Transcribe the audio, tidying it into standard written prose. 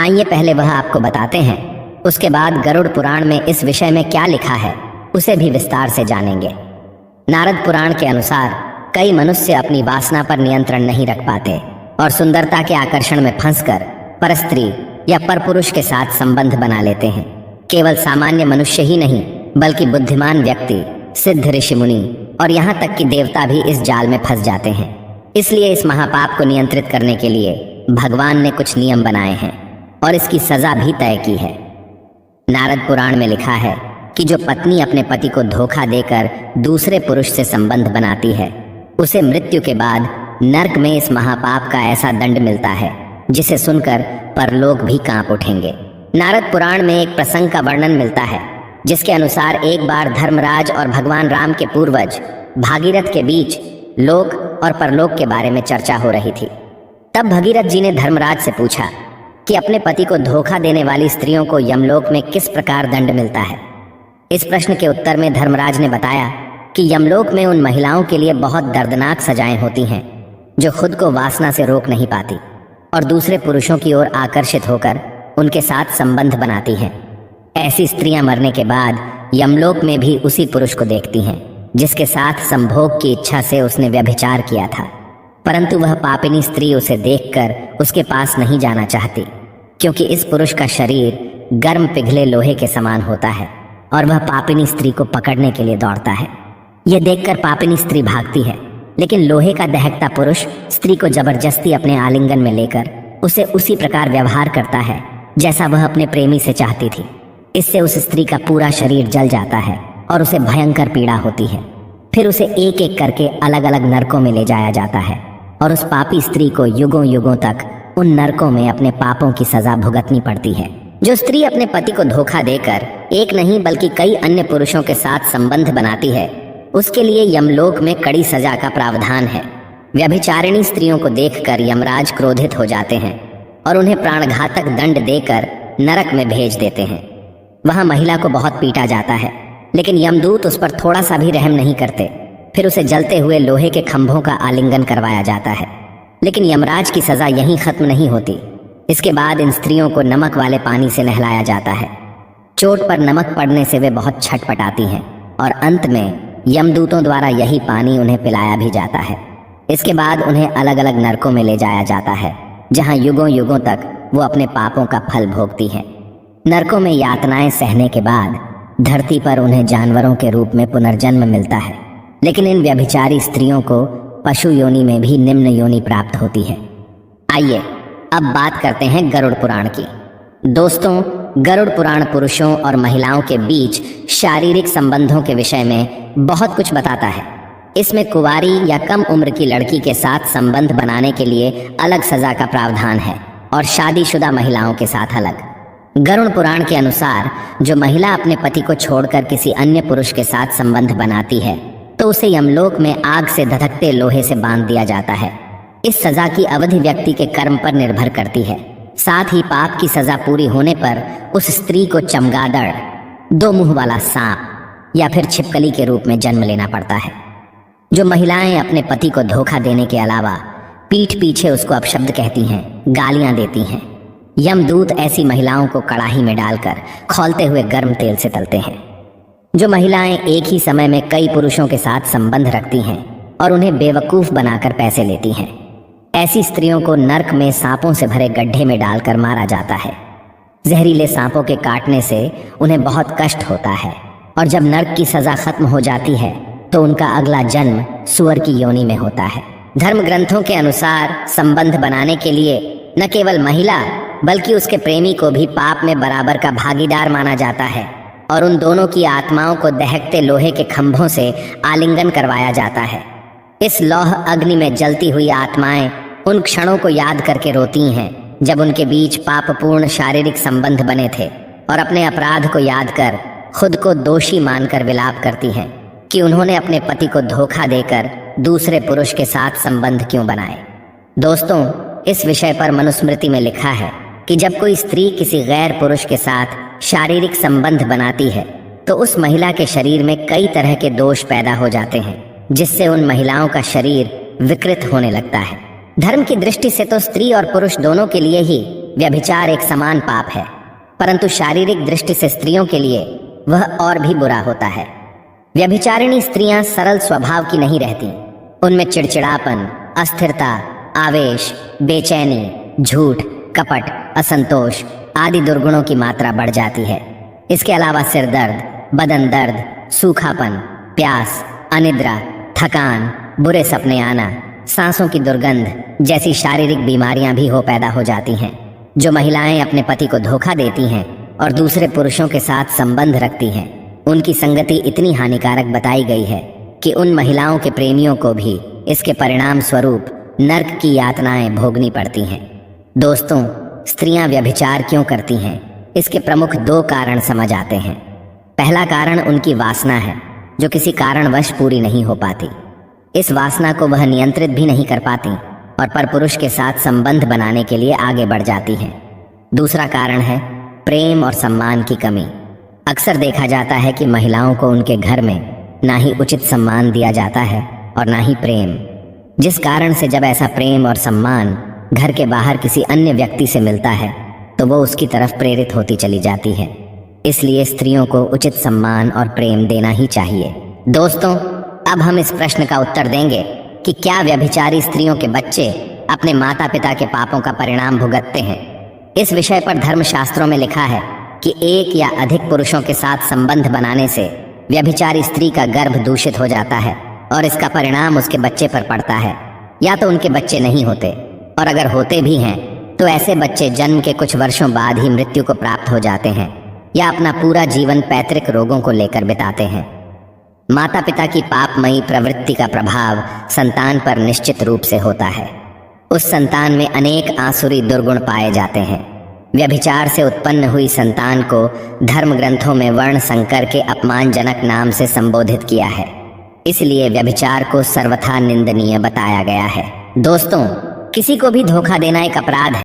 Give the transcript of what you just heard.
आइए पहले वह आपको बताते हैं, उसके बाद गरुड़ पुराण में इस विषय में क्या लिखा है उसे भी विस्तार से जानेंगे। नारद पुराण के अनुसार कई मनुष्य अपनी वासना पर नियंत्रण नहीं रख पाते और सुंदरता के आकर्षण में फंसकर परस्त्री या परपुरुष के साथ संबंध बना लेते हैं। केवल सामान्य मनुष्य ही नहीं बल्कि बुद्धिमान व्यक्ति, सिद्ध ऋषि मुनि और यहाँ तक कि देवता भी इस जाल में फंस जाते हैं। इसलिए इस महापाप को नियंत्रित करने के लिए भगवान ने कुछ नियम बनाए हैं और इसकी सजा भी तय की है। नारद पुराण में लिखा है कि जो पत्नी अपने पति को धोखा देकर दूसरे पुरुष से संबंध बनाती है उसे मृत्यु के बाद नरक में इस महापाप का ऐसा दंड मिलता है जिसे सुनकर परलोक भी कांप उठेंगे। नारद पुराण में एक प्रसंग का वर्णन मिलता है जिसके अनुसार एक बार धर्मराज और भगवान राम के पूर्वज भागीरथ के बीच लोक और परलोक के बारे में चर्चा हो रही थी। तब भगीरथ जी ने धर्मराज से पूछा कि अपने पति को धोखा देने वाली स्त्रियों को यमलोक में किस प्रकार दंड मिलता है। इस प्रश्न के उत्तर में धर्मराज ने बताया कि यमलोक में उन महिलाओं के लिए बहुत दर्दनाक सजाएं होती हैं जो खुद को वासना से रोक नहीं पाती और दूसरे पुरुषों की ओर आकर्षित होकर उनके साथ संबंध बनाती हैं। ऐसी स्त्रियां मरने के बाद यमलोक में भी उसी पुरुष को देखती हैं जिसके साथ संभोग की इच्छा से उसने व्यभिचार किया था, परंतु वह पापिनी स्त्री उसे देखकर उसके पास नहीं जाना चाहती क्योंकि इस पुरुष का शरीर गर्म पिघले लोहे के समान होता है और वह पापिनी स्त्री को पकड़ने के लिए दौड़ता है। यह देखकर पापिनी स्त्री भागती है, लेकिन लोहे का दहकता पुरुष स्त्री को जबरदस्ती अपने आलिंगन में लेकर उसे उसी प्रकार व्यवहार करता है जैसा वह अपने प्रेमी से चाहती थी। इससे उस स्त्री का पूरा शरीर जल जाता है और उसे भयंकर पीड़ा होती है। फिर उसे एक एक करके अलग अलग नरकों में ले जाया जाता है और उस पापी स्त्री को युगों युगों तक उन नरकों में अपने पापों की सजा भुगतनी पड़ती है। जो स्त्री अपने पति को धोखा देकर एक नहीं बल्कि कई अन्य पुरुषों के साथ संबंध बनाती है उसके लिए यमलोक में कड़ी सजा का प्रावधान है। व्यभिचारिणी स्त्रियों को देखकर यमराज क्रोधित हो जाते हैं और उन्हें प्राणघातक दंड देकर नरक में भेज देते हैं। वहां महिला को बहुत पीटा जाता है, लेकिन यमदूत उस पर थोड़ा सा भी रहम नहीं करते। फिर उसे जलते हुए लोहे के खंभों का आलिंगन करवाया जाता है। लेकिन यमराज की सजा यहीं खत्म नहीं होती। इसके बाद इन स्त्रियों को नमक वाले पानी से नहलाया जाता है। चोट पर नमक पड़ने से वे बहुत छटपटाती हैं और अंत में यमदूतों द्वारा यही पानी उन्हें पिलाया भी जाता है। इसके बाद उन्हें अलग अलग नरकों में ले जाया जाता है जहां युगों युगों तक वो अपने पापों का फल भोगती हैं। नरकों में यातनाएं सहने के बाद धरती पर उन्हें जानवरों के रूप में पुनर्जन्म मिलता है, लेकिन इन व्यभिचारी स्त्रियों को पशु योनि में भी निम्न योनि प्राप्त होती है। आइए अब बात करते हैं गरुड़ पुराण की। दोस्तों, गरुड़ पुराण पुरुषों और महिलाओं के बीच शारीरिक संबंधों के विषय में बहुत कुछ बताता है। इसमें कुंवारी या कम उम्र की लड़की के साथ संबंध बनाने के लिए अलग सजा का प्रावधान है और शादीशुदा महिलाओं के साथ अलग। गरुड़ पुराण के अनुसार जो महिला अपने पति को छोड़कर किसी अन्य पुरुष के साथ संबंध बनाती है तो उसे यमलोक में आग से धधकते लोहे से बांध दिया जाता है। इस सजा की अवधि व्यक्ति के कर्म पर निर्भर करती है। साथ ही पाप की सजा पूरी होने पर उस स्त्री को चमगादड़, दो मुंह वाला सांप या फिर छिपकली के रूप में जन्म लेना पड़ता है। जो महिलाएं अपने पति को धोखा देने के अलावा पीठ पीछे उसको अपशब्द कहती हैं, गालियां देती हैं, यमदूत ऐसी महिलाओं को कड़ाही में डालकर खौलते हुए गर्म तेल से तलते हैं। जो महिलाएं एक ही समय में कई पुरुषों के साथ संबंध रखती हैं और उन्हें बेवकूफ बनाकर पैसे लेती हैं, ऐसी स्त्रियों को नरक में सांपों से भरे गड्ढे में डालकर मारा जाता है। जहरीले सांपों के काटने से उन्हें बहुत कष्ट होता है और जब नरक की सजा खत्म हो जाती है तो उनका अगला जन्म सुअर की योनि में होता है। धर्म ग्रंथों के अनुसार संबंध बनाने के लिए न केवल महिला बल्कि उसके प्रेमी को भी पाप में बराबर का भागीदार माना जाता है और उन दोनों की आत्माओं को दहकते लोहे के खंभों से आलिंगन करवाया जाता है। इस लौह अग्नि में जलती हुई आत्माएं उन क्षणों को याद करके रोती हैं जब उनके बीच पापपूर्ण शारीरिक संबंध बने थे और अपने अपराध को याद कर खुद को दोषी मानकर विलाप करती हैं कि उन्होंने अपने पति को धोखा देकर दूसरे पुरुष के साथ संबंध क्यों बनाए। दोस्तों, इस विषय पर मनुस्मृति में लिखा है कि जब कोई स्त्री किसी गैर पुरुष के साथ शारीरिक संबंध बनाती है तो उस महिला के शरीर में कई तरह के दोष पैदा हो जाते हैं जिससे उन महिलाओं का शरीर विकृत होने लगता है। धर्म की दृष्टि से तो स्त्री और पुरुष दोनों के लिए ही व्यभिचार एक समान पाप है, परंतु शारीरिक दृष्टि से स्त्रियों के लिए वह और भी बुरा होता है। व्यभिचारिणी स्त्रियां सरल स्वभाव की नहीं रहती। उनमें चिड़चिड़ापन, अस्थिरता, आवेश, बेचैनी, झूठ, कपट, असंतोष आदि दुर्गुणों की मात्रा बढ़ जाती है। इसके अलावा सिर दर्द, बदन दर्द, सूखापन, प्यास, अनिद्रा, थकान, बुरे सपने आना, सांसों की दुर्गंध जैसी शारीरिक बीमारियां भी पैदा हो जाती हैं। जो महिलाएं अपने पति को धोखा देती हैं और दूसरे पुरुषों के साथ संबंध रखती हैं, उनकी संगति इतनी हानिकारक बताई गई है कि उन महिलाओं के प्रेमियों को भी इसके परिणाम स्वरूप नर्क की यातनाएं भोगनी पड़ती हैं। दोस्तों, स्त्रियां व्यभिचार क्यों करती हैं, इसके प्रमुख 2 कारण समझ आते हैं। पहला कारण उनकी वासना है, जो किसी कारणवश पूरी नहीं हो पाती। इस वासना को वह नियंत्रित भी नहीं कर पाती और परपुरुष के साथ संबंध बनाने के लिए आगे बढ़ जाती हैं। दूसरा कारण है प्रेम और सम्मान की कमी। अक्सर देखा जाता है कि महिलाओं को उनके घर में ना ही उचित सम्मान दिया जाता है और ना ही प्रेम, जिस कारण से जब ऐसा प्रेम और सम्मान घर के बाहर किसी अन्य व्यक्ति से मिलता है तो वो उसकी तरफ प्रेरित होती चली जाती है। इसलिए स्त्रियों को उचित सम्मान और प्रेम देना ही चाहिए। दोस्तों, अब हम इस प्रश्न का उत्तर देंगे कि क्या व्यभिचारी स्त्रियों के बच्चे अपने माता पिता के पापों का परिणाम भुगतते हैं। इस विषय पर धर्मशास्त्रों में लिखा है कि एक या अधिक पुरुषों के साथ संबंध बनाने से व्यभिचारी स्त्री का गर्भ दूषित हो जाता है और इसका परिणाम उसके बच्चे पर पड़ता है। या तो उनके बच्चे नहीं होते, और अगर होते भी हैं तो ऐसे बच्चे जन्म के कुछ वर्षों बाद ही मृत्यु को प्राप्त हो जाते हैं या अपना पूरा जीवन पैतृक रोगों को लेकर बिताते हैं। माता पिता की पापमयी प्रवृत्ति का प्रभाव संतान पर निश्चित रूप से होता है। उस संतान में अनेक आसुरी दुर्गुण पाए जाते हैं। व्यभिचार से उत्पन्न हुई संतान को धर्म ग्रंथों में वर्ण संकर के अपमानजनक नाम से संबोधित किया है। इसलिए व्यभिचार को सर्वथा निंदनीय बताया गया है। दोस्तों, किसी को भी धोखा देना एक अपराध है।